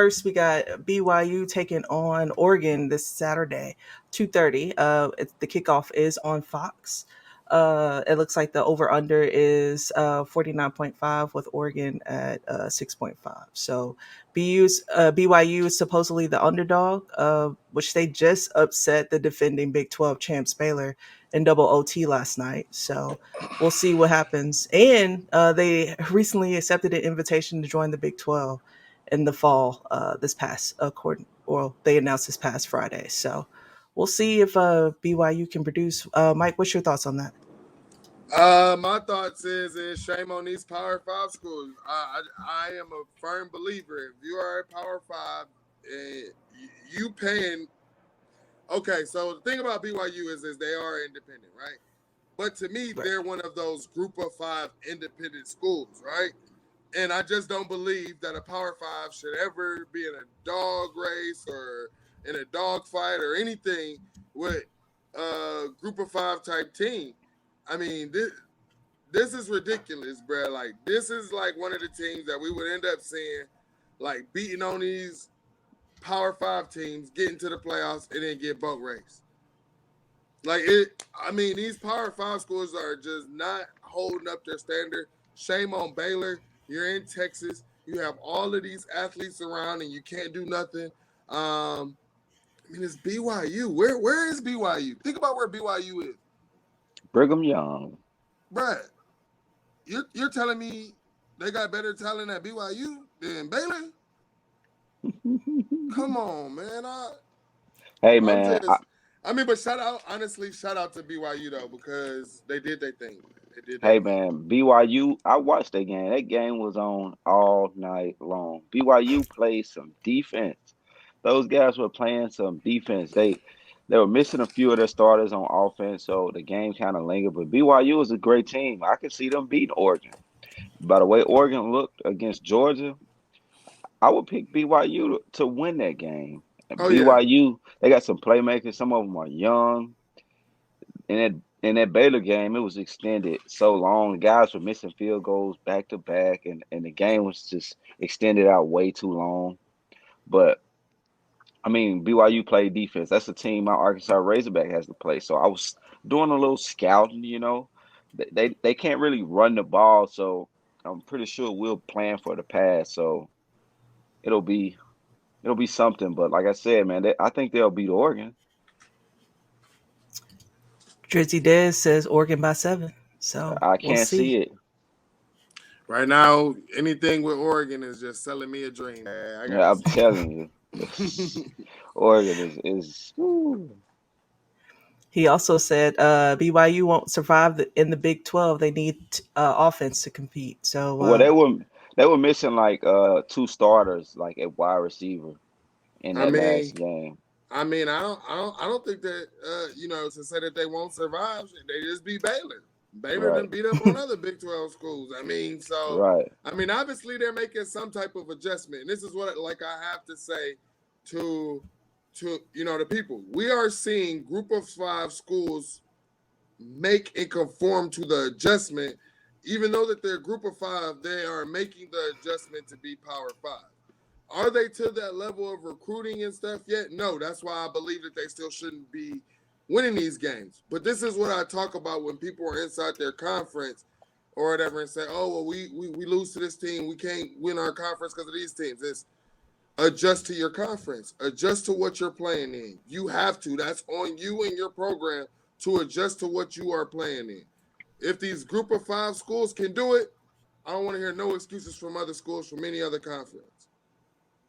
First, we got BYU taking on Oregon this Saturday, 2:30. The kickoff is on Fox. It looks like the over under is 49.5 with Oregon at 6.5. So BYU is supposedly the underdog, which they just upset the defending Big 12 champs Baylor in double OT last night. So we'll see what happens. And they recently accepted an invitation to join the Big 12 in the fall this past they announced this past Friday. So we'll see if BYU can produce. Mike, what's your thoughts on that? My thoughts is shame on these Power Five schools. I am a firm believer. If you are a Power Five, you paying. Okay, so the thing about BYU is they are independent, right? But to me, Right. they're one of those Group of Five independent schools, right? And I just don't believe that a Power Five should ever be in a dog race or in a dog fight or anything with a Group of Five type team. I mean, this is ridiculous, bro. Like, this is like one of the teams that we would end up seeing, like, beating on these Power Five teams, getting to the playoffs, and then get boat race. Like, these Power Five schools are just not holding up their standard. Shame on Baylor. You're in Texas. You have all of these athletes around, and you can't do nothing. It's BYU. Where is BYU? Think about where BYU is. Brigham Young. Bruh, you're telling me they got better talent at BYU than Baylor? Come on, man. But shout out to BYU though, because they did their thing. Man, BYU, I watched that game. That game was on all night long. BYU played some defense. Those guys were playing some defense. They were missing a few of their starters on offense, so the game kind of lingered. But BYU was a great team. I could see them beating Oregon. By the way Oregon looked against Georgia, I would pick BYU to win that game. And BYU, they got some playmakers. Some of them are young. In that Baylor game, it was extended so long. The guys were missing field goals back to back, and the game was just extended out way too long. But BYU played defense. That's a team my Arkansas Razorback has to play. So I was doing a little scouting. They can't really run the ball, so I'm pretty sure we'll plan for the pass. So it'll be something. But like I said, man, I think they'll beat Oregon. Drizzy Dez says Oregon by 7. So I can't see it. Right now, anything with Oregon is just selling me a dream. I'm telling you. Oregon is. He also said BYU won't survive in the Big 12. They need offense to compete. So they were missing like 2 starters like at wide receiver in that last game. I don't think that to say that they won't survive, they just beat Baylor. Baylor done beat up on other Big 12 schools. Obviously they're making some type of adjustment. And this is what I have to say to the people. We are seeing Group of Five schools make and conform to the adjustment. Even though that they're Group of Five, they are making the adjustment to be Power Five. Are they to that level of recruiting and stuff yet? No, that's why I believe that they still shouldn't be winning these games. But this is what I talk about when people are inside their conference or whatever and say, oh, well, we lose to this team. We can't win our conference because of these teams. It's adjust to your conference. Adjust to what you're playing in. You have to. That's on you and your program to adjust to what you are playing in. If these Group of Five schools can do it, I don't want to hear no excuses from other schools from any other conference.